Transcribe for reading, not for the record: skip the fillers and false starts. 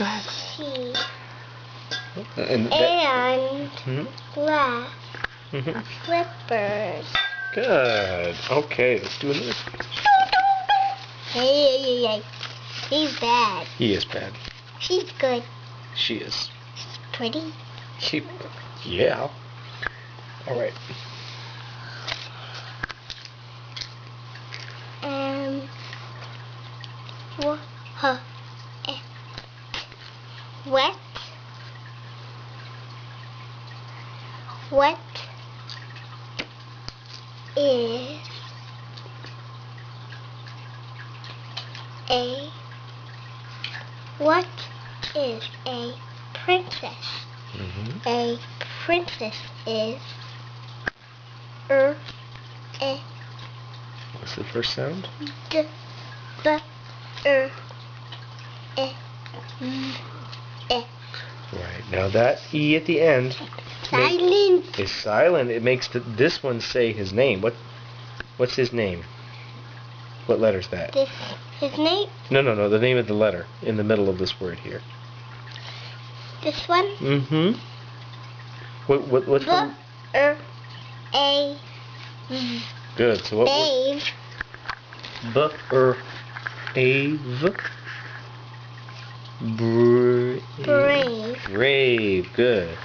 Go ahead. She. And Glass. Slippers. Good. Okay, let's do another. Hey. He's bad. He is bad. She's good. She is. She's pretty. Yeah. All right. Wet. What is a princess? A princess is What's the first sound? Right, now that E at the end silent. Is silent. It makes this one say his name. What's his name? What letter's that? His name? No, the name of the letter in the middle of this word here. This one? Mm-hmm. What's one? A. Good. So what? Babe. Brave. Brave. Brave. Good.